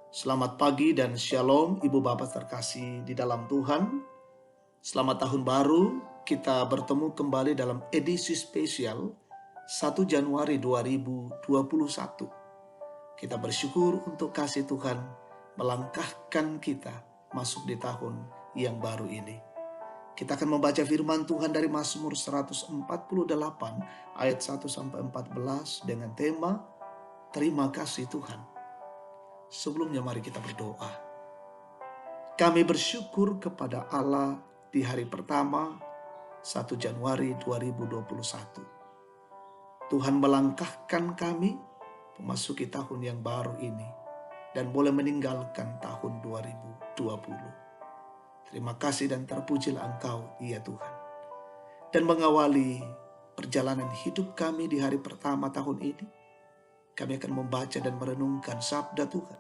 Selamat pagi dan shalom Ibu Bapak terkasih di dalam Tuhan. Selamat tahun baru, kita bertemu kembali dalam edisi spesial 1 Januari 2021. Kita bersyukur untuk kasih Tuhan melangkahkan kita masuk di tahun yang baru ini. Kita akan membaca firman Tuhan dari Mazmur 148 ayat 1-14 dengan tema Terima kasih Tuhan. Sebelumnya mari kita berdoa. Kami bersyukur kepada Allah di hari pertama 1 Januari 2021. Tuhan melangkahkan kami memasuki tahun yang baru ini dan boleh meninggalkan tahun 2020. Terima kasih dan terpujilah Engkau, ya Tuhan. Dan mengawali perjalanan hidup kami di hari pertama tahun ini, kami akan membaca dan merenungkan sabda Tuhan.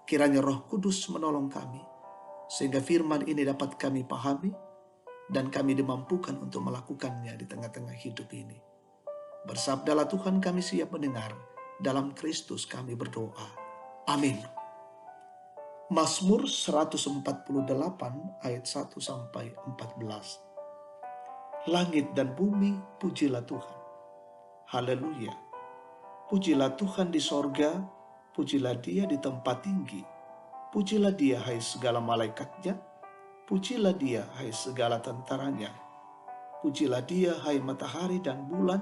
Kiranya Roh Kudus menolong kami, sehingga firman ini dapat kami pahami, dan kami dimampukan untuk melakukannya di tengah-tengah hidup ini. Bersabdalah Tuhan, kami siap mendengar. Dalam Kristus kami berdoa. Amin. Mazmur 148 ayat 1-14. Langit dan bumi, pujilah Tuhan. Haleluya. Pujilah Tuhan di sorga, pujilah Dia di tempat tinggi. Pujilah Dia, hai segala malaikatnya. Pujilah Dia, hai segala tentaranya. Pujilah Dia, hai matahari dan bulan.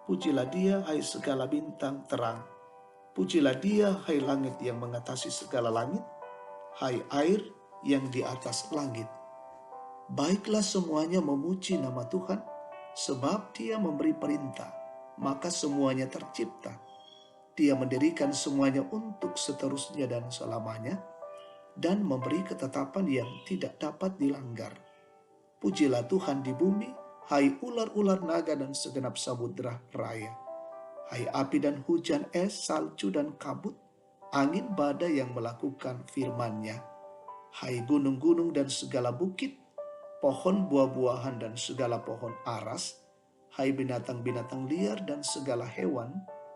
Pujilah Dia, hai segala bintang terang. Pujilah Dia, hai langit yang mengatasi segala langit. Hai air yang di atas langit. Baiklah semuanya memuji nama Tuhan, sebab Dia memberi perintah, maka semuanya tercipta. Dia mendirikan semuanya untuk seterusnya dan selamanya, dan memberi ketetapan yang tidak dapat dilanggar. Pujilah Tuhan di bumi, hai ular-ular naga dan segenap samudra raya. Hai api dan hujan es, salju dan kabut, angin badai yang melakukan firman-Nya. Hai gunung-gunung dan segala bukit, pohon buah-buahan dan segala pohon aras. Hai binatang-binatang liar dan segala hewan,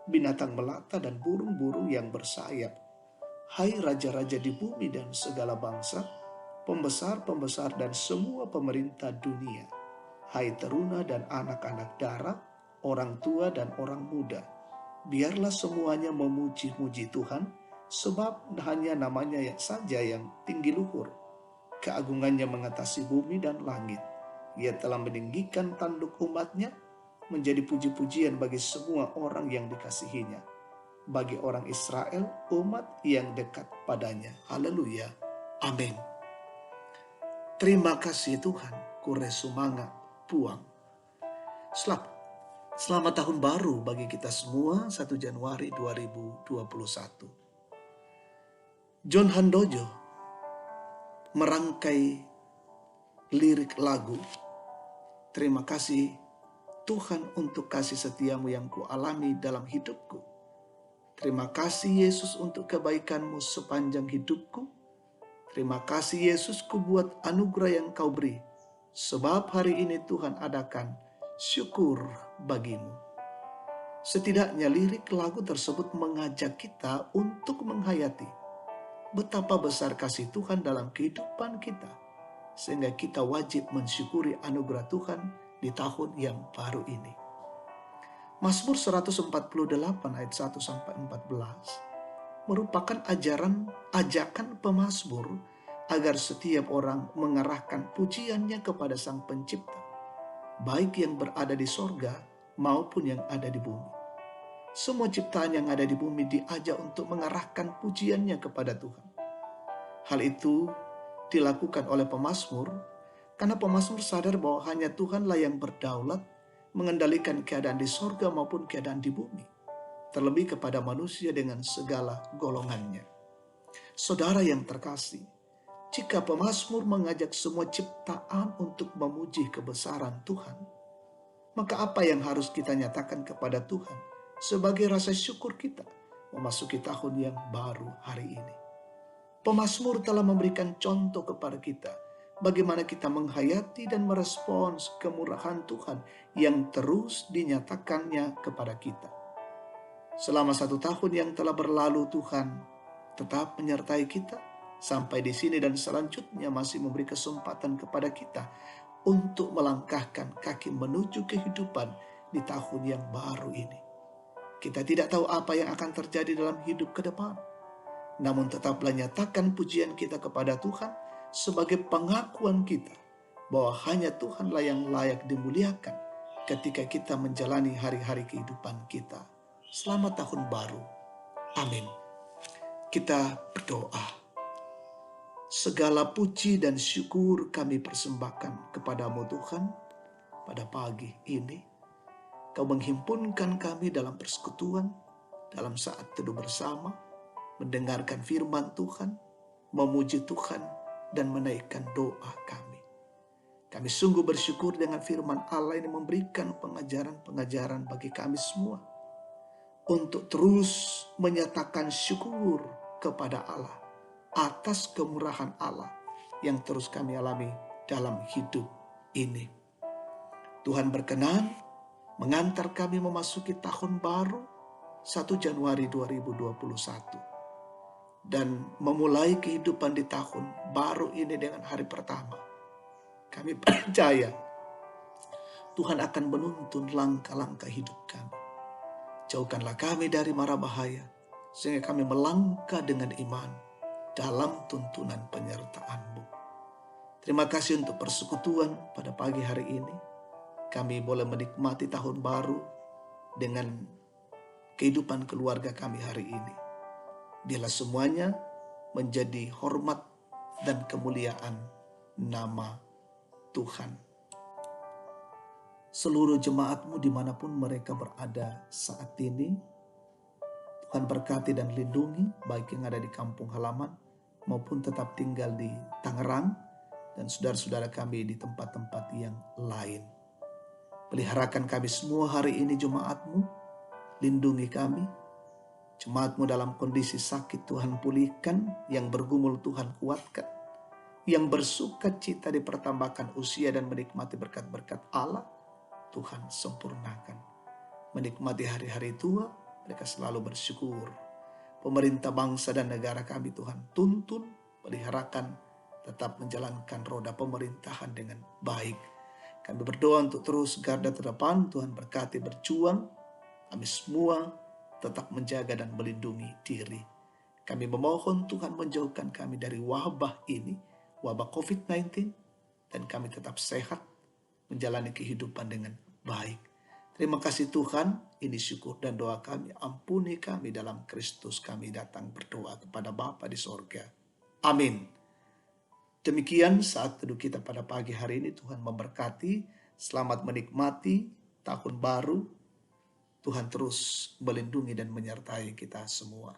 binatang melata dan burung-burung yang bersayap. Hai raja-raja di bumi dan segala bangsa, pembesar-pembesar dan semua pemerintah dunia. Hai teruna dan anak-anak darah, orang tua dan orang muda. Biarlah semuanya memuji-muji Tuhan, sebab hanya namanya saja yang tinggi luhur. Keagungannya mengatasi bumi dan langit. Ia telah meninggikan tanduk umat-Nya, menjadi puji-pujian bagi semua orang yang dikasihinya, bagi orang Israel, umat yang dekat padanya. Haleluya. Amin. Terima kasih Tuhan, kure sumanga puang. Selamat tahun baru bagi kita semua, 1 Januari 2021. John Handojo merangkai lirik lagu Terima kasih Tuhan untuk kasih setiamu yang kualami dalam hidupku. Terima kasih Yesus untuk kebaikanmu sepanjang hidupku. Terima kasih Yesus, ku buat anugerah yang kau beri. Sebab hari ini Tuhan adakan syukur bagimu. Setidaknya lirik lagu tersebut mengajak kita untuk menghayati betapa besar kasih Tuhan dalam kehidupan kita, sehingga kita wajib mensyukuri anugerah Tuhan di tahun yang baru ini. Mazmur 148 ayat 1-14 merupakan ajakan pemazmur agar setiap orang mengarahkan pujiannya kepada Sang Pencipta, baik yang berada di sorga maupun yang ada di bumi. Semua ciptaan yang ada di bumi diajak untuk mengarahkan pujiannya kepada Tuhan. Hal itu dilakukan oleh pemazmur karena pemazmur sadar bahwa hanya Tuhanlah yang berdaulat mengendalikan keadaan di sorga maupun keadaan di bumi, terlebih kepada manusia dengan segala golongannya. Saudara yang terkasih, jika pemazmur mengajak semua ciptaan untuk memuji kebesaran Tuhan, maka apa yang harus kita nyatakan kepada Tuhan sebagai rasa syukur kita memasuki tahun yang baru hari ini? Pemazmur telah memberikan contoh kepada kita bagaimana kita menghayati dan merespons kemurahan Tuhan yang terus dinyatakannya kepada kita. Selama 1 tahun yang telah berlalu, Tuhan tetap menyertai kita sampai di sini dan selanjutnya masih memberi kesempatan kepada kita untuk melangkahkan kaki menuju kehidupan di tahun yang baru ini. Kita tidak tahu apa yang akan terjadi dalam hidup ke depan, namun tetaplah nyatakan pujian kita kepada Tuhan sebagai pengakuan kita bahwa hanya Tuhanlah yang layak dimuliakan ketika kita menjalani hari-hari kehidupan kita. Selamat tahun baru. Amin. Kita berdoa. Segala puji dan syukur kami persembahkan kepadamu Tuhan pada pagi ini. Kau menghimpunkan kami dalam persekutuan, dalam saat teduh bersama, mendengarkan firman Tuhan, memuji Tuhan, dan menaikkan doa kami. Kami sungguh bersyukur dengan firman Allah ini memberikan pengajaran-pengajaran bagi kami semua untuk terus menyatakan syukur kepada Allah atas kemurahan Allah yang terus kami alami dalam hidup ini. Tuhan berkenan mengantar kami memasuki tahun baru 1 Januari 2021 dan memulai kehidupan di tahun baru ini dengan hari pertama. Kami percaya Tuhan akan menuntun langkah-langkah hidup kami. Jauhkanlah kami dari mara bahaya sehingga kami melangkah dengan iman dalam tuntunan penyertaan-Mu. Terima kasih untuk persekutuan pada pagi hari ini. Kami boleh menikmati tahun baru dengan kehidupan keluarga kami hari ini. Biarlah semuanya menjadi hormat dan kemuliaan nama Tuhan. Seluruh jemaat-Mu dimanapun mereka berada saat ini, Tuhan berkati dan lindungi, baik yang ada di kampung halaman maupun tetap tinggal di Tangerang dan saudara-saudara kami di tempat-tempat yang lain. Peliharakan kami semua hari ini jemaat-Mu, lindungi kami. Jemaat-Mu dalam kondisi sakit Tuhan pulihkan, yang bergumul Tuhan kuatkan, yang bersuka cita dipertambahkan usia dan menikmati berkat-berkat Allah, Tuhan sempurnakan. Menikmati hari-hari tua, mereka selalu bersyukur. Pemerintah bangsa dan negara kami Tuhan tuntun, peliharakan, tetap menjalankan roda pemerintahan dengan baik. Kami berdoa untuk terus garda terdepan, Tuhan berkati berjuang. Kami semua tetap menjaga dan melindungi diri. Kami memohon Tuhan menjauhkan kami dari wabah ini, wabah COVID-19, dan kami tetap sehat, menjalani kehidupan dengan baik. Terima kasih Tuhan, ini syukur dan doa kami. Ampuni kami dalam Kristus, kami datang berdoa kepada Bapa di sorga. Amin. Demikian saat teduh kita pada pagi hari ini. Tuhan memberkati, selamat menikmati tahun baru. Tuhan terus melindungi dan menyertai kita semua.